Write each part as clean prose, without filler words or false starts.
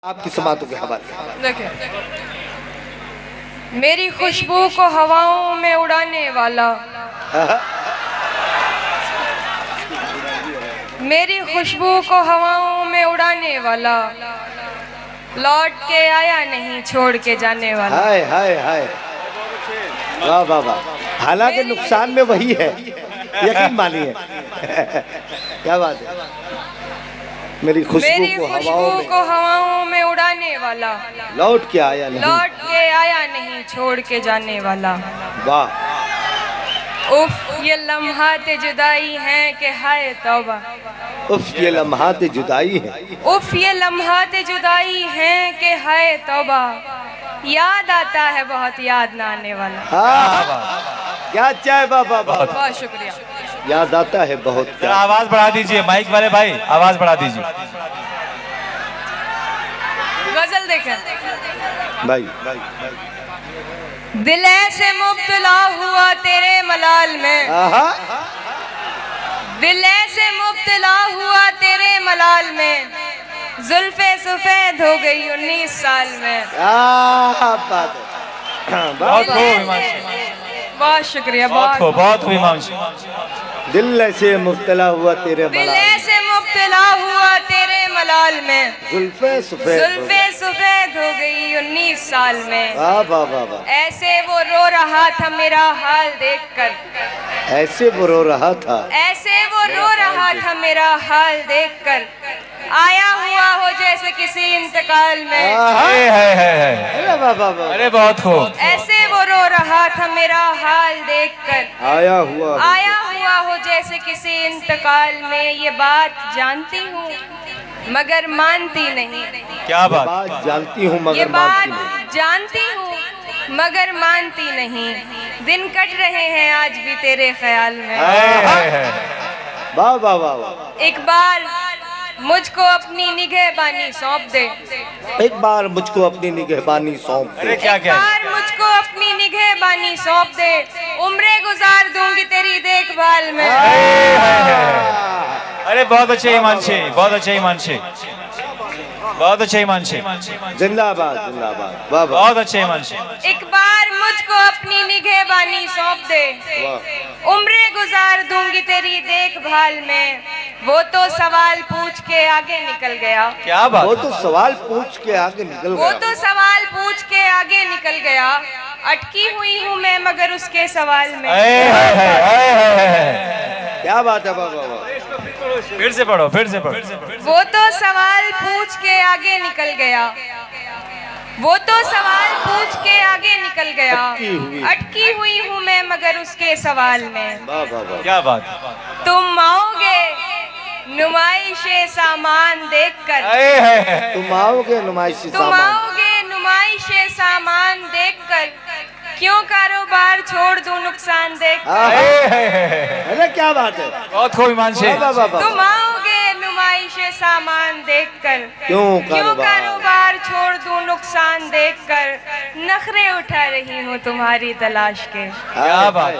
आपकी समातों के हवाले। देखिए, मेरी खुशबू को हवाओं में उड़ाने वाला, मेरी खुशबू को हवाओं में उड़ाने वाला, लौट के आया नहीं छोड़ के जाने वाला। हाय हाय हाय, वाह वाह वाह। हालांकि नुकसान में वही है, यकीन मानिए। क्या बात है। मेरी खुशबू को हवाओं में उड़ाने वाला, लौट के आया नहीं, लौट के आया नहीं छोड़ के जाने वाला। वाह। उफ ये लम्हाते जुदाई हैं कि हाय तौबा, उफ ये लम्हाते जुदाई है, उफ ये लम्हाते जुदाई हैं कि हाय तौबा। याद आता है बहुत याद ना आने वाला। क्या चाहे बाबा, बहुत शुक्रिया। याद आता है बहुत। क्या आवाज बढ़ा दीजिए, माइक वाले भाई आवाज बढ़ा दीजिए। गजल देखें भाई। दिल ऐसे मुब्तला हुआ तेरे मलाल में, दिल ऐसे मुब्तला हुआ तेरे मलाल में, जुल्फे सफेद हो गई 19 साल में। बात है। बहुत शुक्रिया। बहुत हिमांशु। दिल ऐसे मुब्तला हुआ तेरे दिल ऐसे मुब्तला हुआ तेरे मलाल में, जुल्फे सफेद हो गई 19 साल में। वाह वाह वाह वाह। ऐसे वो रो रहा था मेरा हाल देखकर, ऐसे वो रो रहा था, ऐसे वो रो रहा था मेरा हाल देखकर। आया हुआ हो जैसे किसी इंतकाल में। अरे वाह वाह वाह। अरे बहुत खूब। ऐसे वो रो रहा था मेरा हाल देखकर, आया हुआ हो जैसे किसी इंतकाल में। ये बात जानती हूँ मगर मानती नहीं। क्या बात। जानती हूँ मगर ये मानती बात नहीं। जानती हूँ मगर मानती नहीं। दिन कट रहे हैं आज भी तेरे ख्याल में। वाह वाह वाह वाह। एक बार मुझको अपनी निगहबानी सौंप दे, एक बार मुझको अपनी निगहबानी सौंप दे। क्या एक बार मुझको अपनी निगहबानी सौंप दे। उम्रें गुजार दूंगी तेरी देखभाल में। अरे बहुत अच्छे हिमांशी, बहुत अच्छे हिमांशी, बहुत अच्छे हिमांशी। जिंदाबाद जिंदाबाद। वाह वाह। बहुत अच्छे हिमांशी। एक बार मुझको अपनी निगहबानी सौंप दे, उम्रें गुजार दूंगी तेरी देखभाल में। वो तो सवाल पूछ के आगे निकल गया। क्या बात। वो तो सवाल पूछ के आगे निकल गया। वो तो सवाल पूछ के आगे निकल गया। अटकी हुई हूँ मैं मगर उसके सवाल में। क्या बात है बाबा। फिर से पढ़ो, फिर से पढ़ो। वो तो सवाल पूछ के आगे निकल गया, वो तो सवाल पूछ के आगे निकल गया। अटकी हुई हूँ मैं मगर उसके सवाल में। वाह वाह वाह। क्या बात। तुम आओगे नुमाइशे सामान देखकर, तुम आओगे नुमाइशी तुम सामान। आओगे नुमाइशे सामान देखकर। क्यों कारोबार छोड़ दूं नुकसान देखकर। अरे क्या बात है। बहुत खूब हिमांशी। तुम आओगे नुमाइशे सामान देखकर। क्यों कारोबार छोड़ दूं नुकसान देखकर। नखरे उठा रही हूँ तुम्हारी तलाश के। क्या बात।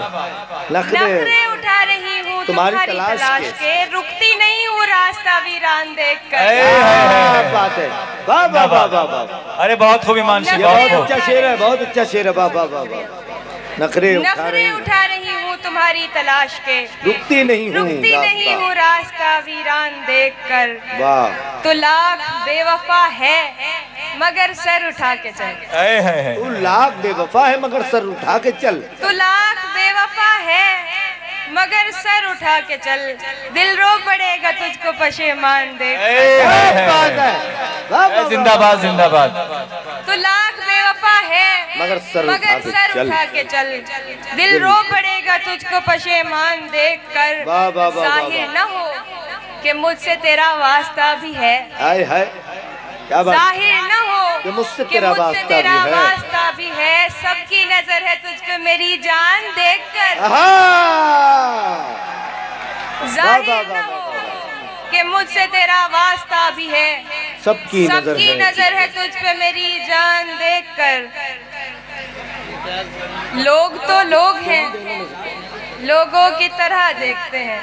नखरे उठा रही हूँ तुम्हारी तलाश के। रुकती नहीं हूँ रास्ता वीरान देखकर। बात है। वाह वाह वाह वाह। अरे बहुत खूब हिमांशी। बहुत अच्छा शेर है, बहुत अच्छा शेर है। वाह वाह वाह। नखरे उठा रही हूँ तुम्हारी तलाश के। रुकती नहीं हूँ रास्ता वीरान देखकर। वाह। तू लाख बेवफा है मगर सर उठा के चल। तू लाख बेवफा है मगर सर उठा के चल। तू लाख बेवफा है मगर सर उठा के चल। दिल रो पड़ेगा तुझको पशेमान देख। जिंदाबाद जिंदाबाद। तू लाख बेवफा है मगर सर उठा के चल। दिल रो पड़ेगा तुझको पशेमान देख कर। जाहिर न हो कि मुझसे तेरा वास्ता भी है। हाय हाय। क्या बात। जाहिर न हो कि मुझसे तेरा वास्ता भी है। सबकी नजर है तुझ पे मेरी जान देखकर। जाहिर न हो कि मुझसे तेरा वास्ता भी है। सबकी नजर है तुझ पे मेरी जान देखकर। लोग तो लोग हैं, लोगों की तरह देखते हैं।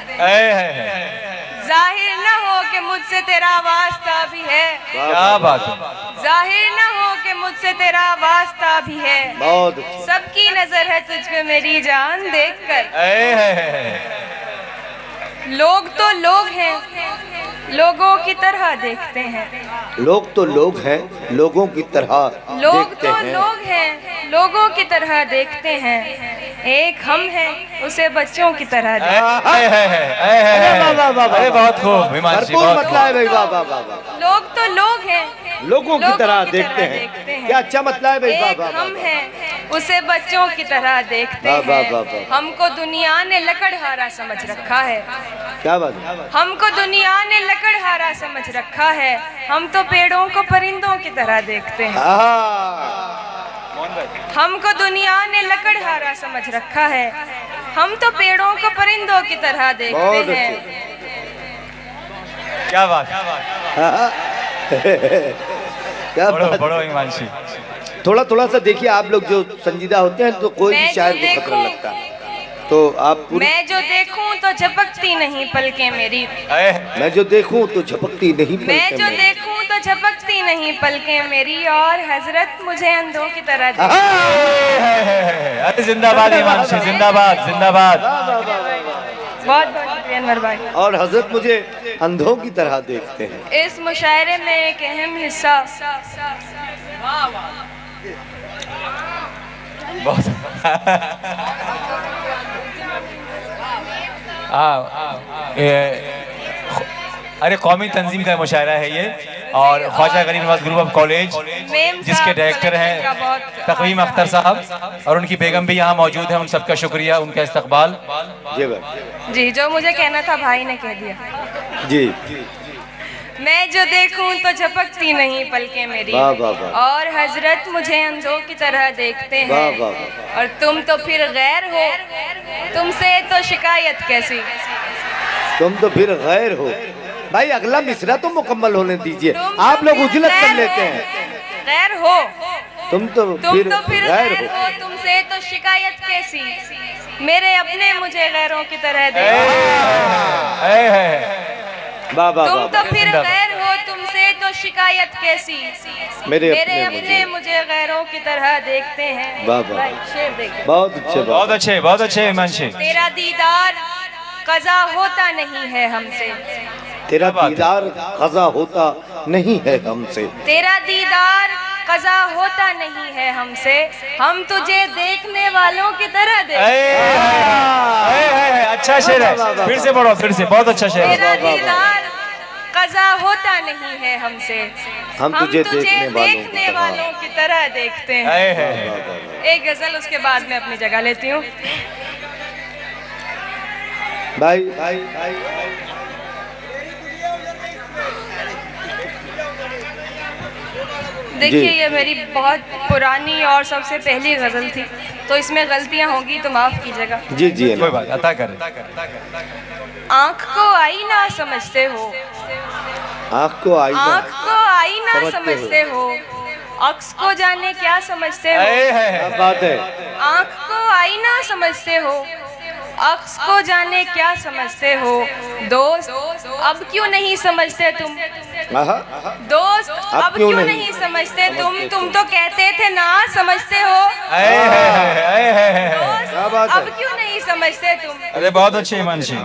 जाहिर न हो कि मुझसे तेरा वास्ता भी है, क्या बात है, जाहिर न हो कि मुझसे तेरा वास्ता भी है, बहुत सबकी नजर है तुझ पे मेरी जान देखकर। लोग तो लोग हैं, लोगों की तरह देखते हैं, लोग तो लोग हैं, लोगों की तरह लोग देखते तो हैं। लोग हैं, लोगों की तरह देखते हैं, एक हम हैं उसे बच्चों की तरह देखते हैं। अरे बहुत खूब हिमांशी, भरपूर बहुत मतलब है खूब। भाई, वाह वाह वाह वाह। लोग तो लोग हैं, लोगों की तरह देखते हैं, क्या अच्छा मतलब है भाई, वाह एक वाह हम वाह। हैं उसे बच्चों की तरह देखते वाह, वाह, वाह, हैं। वाह। हमको दुनिया ने लकड़हारा समझ रखा है, क्या बात है, हमको दुनिया ने लकड़हारा समझ रखा है, हम तो पेड़ों को परिंदों की तरह देखते हैं। हमको दुनिया ने लकड़हारा समझ रखा है, हम तो पेड़ों को परिंदों की तरह देखते बहुत हैं। अच्छे। क्या बात, क्या बड़ो बात। बड़ो हिमांशी। थोड़ा थोड़ा सा देखिए, आप लोग जो संजीदा होते हैं तो कोई भी मैं शायर जो को खतरा देखूं- लगता है, तो आप पूरी। मैं जो देखूं तो झपकती नहीं पलकें मेरी, मैं जो देखूं तो झपकती नहीं मैं पलकें जो मेरी। देखूं तो झपकती नहीं पलकें मेरी, और हजरत मुझे अंधों की तरह देखते हाँ। अरे जिंदाबाद हिमांशी, जिंदाबाद जिंदाबाद। वाह, वाह, वाह, वाह, वाह। बहुत बहुत शुक्रिया अनवर भाई। और हजरत मुझे अंधों की तरह देखते हैं। इस मुशायरे में एक अहम हिस्सा बहुत अरे कौमी तंजीम का मुशायरा है ये, और ख्वाजा गरीब Nawaz group of college ma'am जिसके साहब डायरेक्टर कलेक्शन का हैं बहुत तकवीम अख्तर साहब, और उनकी बेगम भी यहाँ मौजूद है। उन सबका शुक्रिया, उनका इस्तकबाल। जी भाई, जी, जो मुझे कहना था भाई ने कह दिया। जी। मैं जो देखूं तो झपकती नहीं पलकें मेरी, वाह, वाह, वाह। और हजरत मुझे अंधों की तरह देखते वाह, हैं, वाह, वाह। और तुम तो फिर गैर हो, तुमसे तो शिकायत कैसी। तुम तो फिर गैर हो। भाई अगला मिसरा तो मुकम्मल होने दीजिए, तुम आप तो लोग फिर उजलत कर गैर लेते हो, हैं। गैर हो, तुम तो फिर गैर गैर हो। हो, तुमसे तो शिकायत कैसी, मेरे अपने मुझे गैरों की तरह देखते हैं। वाह वाह तुम वाह, तो फिर जिंदाबाद। गैर हो, तुमसे तो शिकायत कैसी, मेरे मेरे अपने अपने मुझे गैरों की तरह देखते हैं। वाह, वाह। भाई, शेर देखिए। बहुत अच्छे, बहुत अच्छे, बहुत अच्छे हिमांशी। तेरा दीदार कज़ा होता नहीं है हमसे, तेरा क्या बात है। दीदार क़ज़ा होता नहीं है हमसे। तेरा दीदार कज़ा होता नहीं है हमसे, हम तुझे देखने वालों की तरह देखते हैं। अच्छा शेर है, फिर से पढ़ो, फिर से। बहुत अच्छा शेर है। तेरा दीदार कज़ा होता नहीं है हमसे, हम तुझे देखने वालों की तरह देखते हैं। एक गजल उसके बाद में अपनी जगह लेती हूँ। भाई देखिए, जी। ये मेरी बहुत पुरानी और सबसे पहली गजल थी, तो इसमें गलतियां होंगी तो माफ कीजिएगा। जी जी कोई बात, अता करें। आँख को आईना समझते हो, आँख को आईना आँख को आईना समझते समझते हो, अक्स को जाने क्या समझते हो। क्या बात है। आँख को आईना समझते हो, अक्स को जाने क्या समझते हो। दोस्त अब क्यों नहीं समझते तुम, आहा, दोस्त अब क्यों नहीं समझते तुम तो कहते थे ना समझते हो। दोस्त क्या बात है। अब क्यों नहीं समझते तुम, अरे बहुत अच्छे हिमांशी।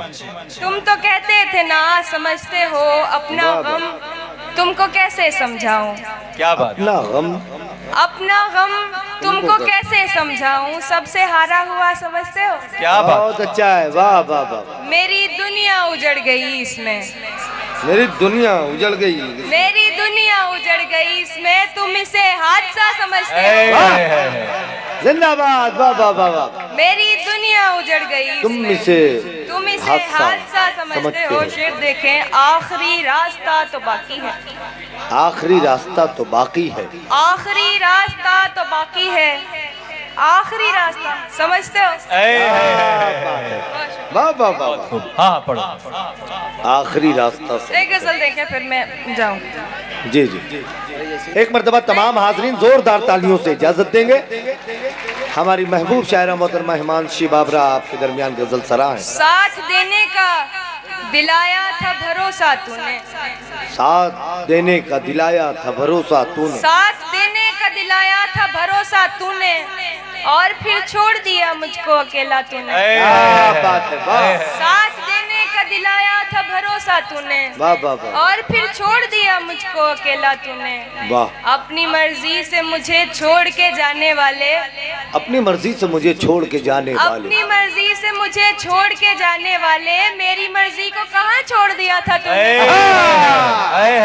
तुम तो कहते थे ना समझते हो। अपना वाह, वाह। गम तुमको कैसे समझाऊं, क्या बात। अपना गम अपना गम तुमको कैसे समझाऊं। सबसे हारा हुआ समझते हो, क्या बात। बहुत अच्छा है। वाह वाह वाह। मेरी दुनिया उजड़ गई इसमें, मेरी दुनिया उजड़ गई। मेरी दुनिया उजड़ गई इसमें, तुम इसे हादसा समझते हो। जिंदाबाद। वाह वाह वाह वाह। मेरी दुनिया उजड़ गई तुम इसमें, इसे तुम इसे हादसा हादसा समझते हो। शेर देखें, आखिरी रास्ता तो बाकी है, आखिरी रास्ता तो बाकी है। आखिरी रास्ता तो बाकी है, आखिरी रास्ता समझते हो। वाह वाह वाह। हाँ पढ़ो। आखिरी रास्ता से। एक गजल देखें फिर मैं जाऊं। जी जी। एक मर्तबा तमाम हाजरीन जोरदार तालियों से इजाजत देंगे। हमारी महबूब शायरा मोहतरमा हिमांशी बाबरा आपके दरमियान गजल सरा है। साथ देने का दिलाया था भरोसा तूने, साथ देने का दिलाया था भरोसा तूने, साथ देने का दिलाया था भरोसा तूने, और फिर छोड़ दिया मुझको अकेला तूने। क्या बात है, वाह साथ देने का दिलाया था भरोसा तूने, वाह वाह वाह और फिर छोड़ दिया मुझको अकेला तूने। वाह। अपनी मर्जी से मुझे छोड़ के जाने वाले, अपनी मर्जी से मुझे छोड़ के जाने वाले, अपनी मर्जी से मुझे छोड़ के जाने वाले, मेरी मर्जी को कहाँ छोड़ दिया था तूने। अरे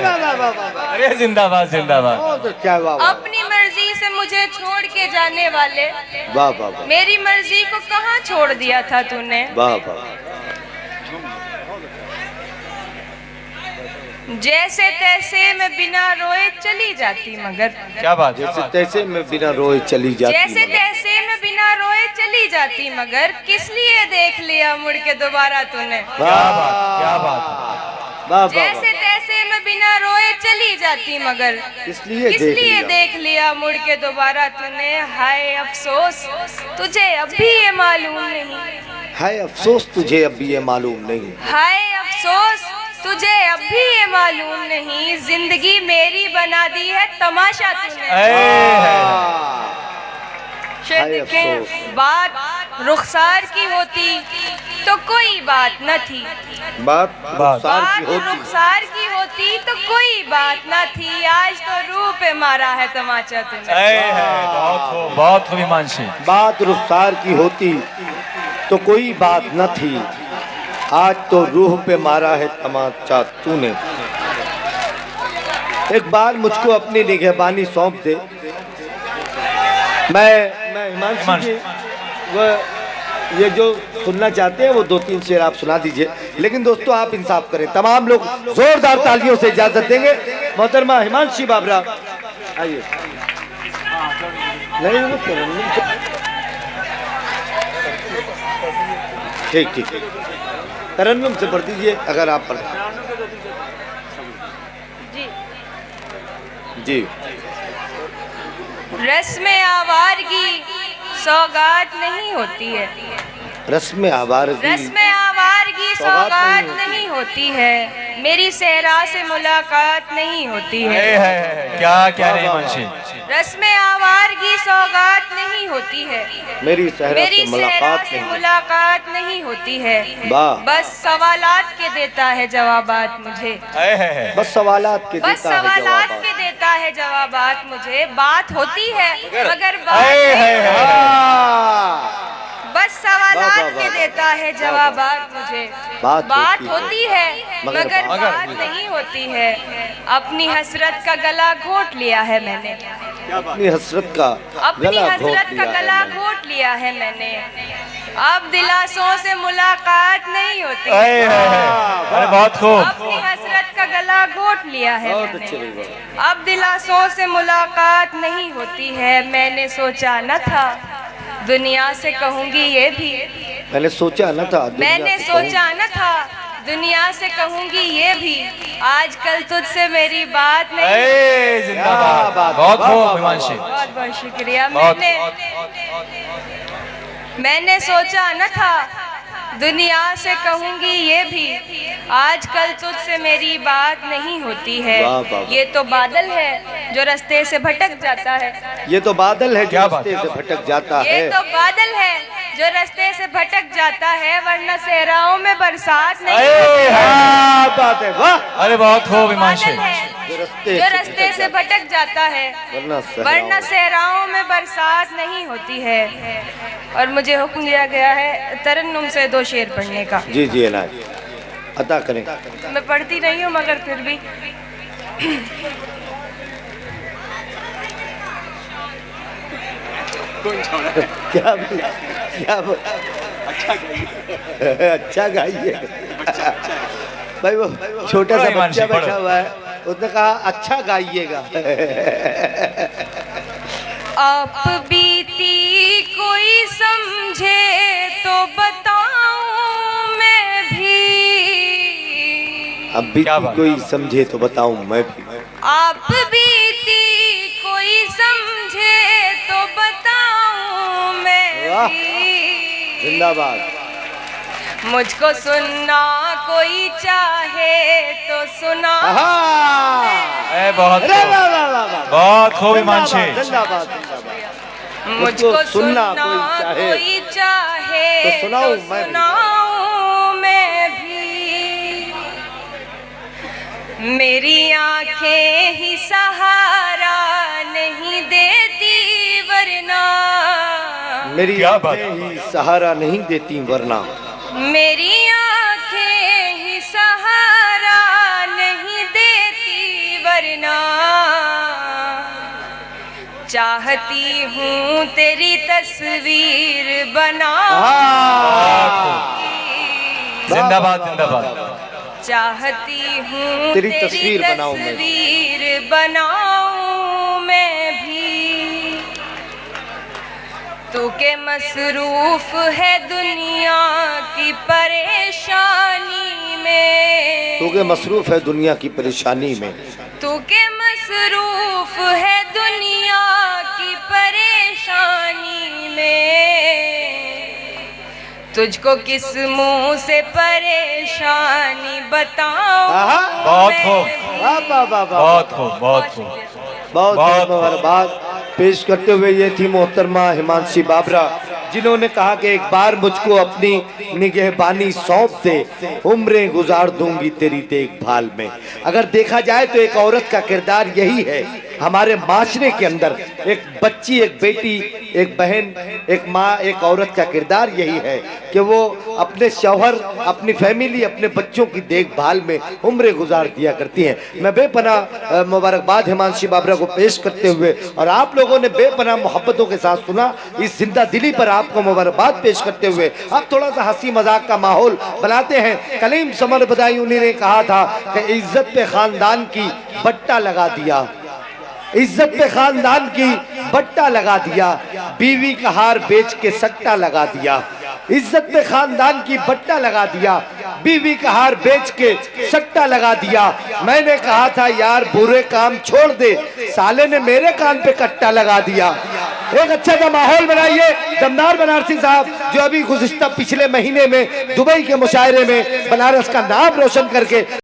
वाह वाह वाह वाह, अरे जिंदाबाद जिंदाबाद। बहुत क्या वाह वाह अपनी मर्जी से मुझे छोड़ के जाने वाले, वाह वाह वाह मेरी मर्जी को कहाँ छोड़ दिया था तूने। वाह वाह। जैसे तैसे मैं बिना रोए चली जाती मगर, क्या बात है, जैसे तैसे मैं बिना रोए चली जाती, जैसे तैसे मैं बिना रोए चली जाती मगर, किस लिए देख लिया मुड़ के दोबारा तूने। क्या बात, क्या बात है। वाह वाह जैसे तैसे मैं बिना रोए चली जाती मगर, इसलिए किस लिए देख लिया मुड़ के दोबारा तूने। हाय अफसोस तुझे अब भी ये मालूम नहीं, है अफसोस तुझे अब भी ये मालूम नहीं, हाय अफसोस तुझे अब भी ये मालूम नहीं, जिंदगी मेरी बना दी है तमाशा तूने। शेर देखें, बात रुखसार की होती तो कोई बात न थी, बात रुखसार की होती, रुखसार की होती तो कोई बात न थी, आज तो रूह पे मारा है तमाचा तूने। बहुत खूब हिमांशी। बात रुखसार की होती तो कोई बात न थी, आज तो रूह पे मारा है तमाचा तूने। एक बार मुझको अपनी निगहबानी सौंप दे, मैं हिमांशु जी वो ये जो सुनना चाहते हैं वो 2-3 शेर आप सुना दीजिए, लेकिन दोस्तों आप इंसाफ करें, तमाम लोग जोरदार तालियों से इजाजत देंगे। मोहतरमा हिमांशी बाबरा आइए। नहीं ठीक ठीक तरन्नुम से पढ़ दीजिए अगर आप पढ़ जी। जी। रस्म आवारगी सौगात नहीं होती है, रस्म आवारगी, रस्म आवारगी सौगात नहीं होती है, मेरी सहरा से मुलाकात नहीं होती है। क्या क्या नहीं हिमांशी। रस्म आवारगी सौगात नहीं होती है, मेरी सहरा से मुलाकात नहीं होती है, वाह। बस सवालात के देता है जवाबात मुझे, बस सवालात के बस देता है सवालात जवाबात। के देता है जवाबात मुझे। बात होती है मगर बस सवालात के देता है जवाबात मुझे। बात होती है मगर बात नहीं होती है, अपनी हसरत का गला घोट लिया है मैंने, अपनी हसरत का गला घोट लिया है मैंने, अब दिलासों से मुलाकात नहीं होती, अरे बहुत खूब। अपनी हसरत का गला घोट लिया है बहुत मैंने, अच्छे, अब दिलासों से मुलाकात नहीं होती है। मैंने सोचा न था दुनिया से कहूँगी ये भी, मैंने सोचा न था, मैंने सोचा न था दुनिया से कहूँगी ये भी, आजकल तुझसे मेरी बात नहीं। जिंदाबाद, बहुत खूब हिमांशी। बहुत बहुत शुक्रिया। मैंने सोचा न था दुनिया से कहूँगी ये भी, आजकल तुझसे मेरी बात नहीं होती है। ये तो बादल है जो रास्ते से भटक जाता है, ये तो बादल है जो रास्ते से भटक जाता है, ये तो बादल है जो रास्ते से भटक जाता है, वरना सहराओं में बरसात नहीं होती है। बात है, वाह। अरे बहुत खूब हिमांशी। जो रास्ते से भटक जाता है वरना सहराओं में बरसात नहीं होती है। और मुझे हुक्म दिया गया है तरन्नुम से 2 शेर पढ़ने का। जी जी अनाज अता करें। मैं पढ़ती नहीं हूँ मगर फिर भी क्या अच्छा गाइए। भाई वो छोटा सा बच्चा बैठा हुआ है, उसने कहा अच्छा गाइएगा। आप बीती कोई समझे तो बताऊं मैं भी, अब बीती कोई समझे तो बताऊं मैं भी, आप बीती कोई समझे तो बताऊं मैं भी। जिंदाबाद। मुझको सुनना कोई चाहे तो सुना। बहुत बहुत खूब हिमांशी। मुझको सुनना कोई चाहे तो सुनाऊं मैं भी। मेरी आंखें ही सहारा नहीं देती वरना। मेरी आंखें ही सहारा नहीं देती वरना। मेरी आंखें ही सहारा नहीं देती वरना। चाहती हूँ तेरी तस्वीर बनाऊं। जिंदाबाद जिंदाबाद। चाहती हूँ तेरी तस्वीर बनाऊं मैं भी। तू के मसरूफ है दुनिया की परेशानी में। तू के मसरूफ है दुनिया की परेशानी में। तू के मसरूफ है दुनिया की परेशानी में। तुझको किस मुंह से परेशानी बताऊं। बहुत खूब बहुत खूब बहुत खूब। बहुत मुबारकबाद पेश करते हुए ये थी मोहतरमा हिमांशी बाबरा, जिन्होंने कहा कि एक बार मुझको अपनी निगहबानी सौंप दे, उम्रें गुजार दूंगी तेरी देखभाल में। अगर देखा जाए तो एक औरत का किरदार यही है हमारे माशरे के अंदर। एक बच्ची, एक बेटी, एक बहन, एक माँ, एक औरत का किरदार यही है कि वो अपने शौहर, अपनी फैमिली, अपने बच्चों की देखभाल में उम्रें गुजार दिया करती हैं। मैं बेपनाह मुबारकबाद हिमांशी बाबरा को पेश करते हुए, और आप लोगों ने बेपनाह मोहब्बतों के साथ सुना, इस जिंदा दिली पर आपको मुबारकबाद पेश करते हुए अब थोड़ा सा हंसी मजाक का माहौल बनाते हैं। कलीम समर बदाई उन्हीं ने कहा था कि इज्जत पे खानदान की बट्टा लगा दिया, इज्जत पे खानदान की बट्टा लगा दिया, बीवी का हार बेच के सट्टा लगा दिया। इज्जत पे खानदान की बट्टा लगा दिया, बीवी का हार बेच के सट्टा लगा दिया। मैंने कहा था यार बुरे काम छोड़ दे, साले ने मेरे कान पे कट्टा लगा दिया। एक अच्छा सा माहौल बनाइए। दमदार बनारसी साहब जो अभी गुज़िश्ता पिछले महीने में दुबई के मुशायरे में बनारस का नाम रोशन करके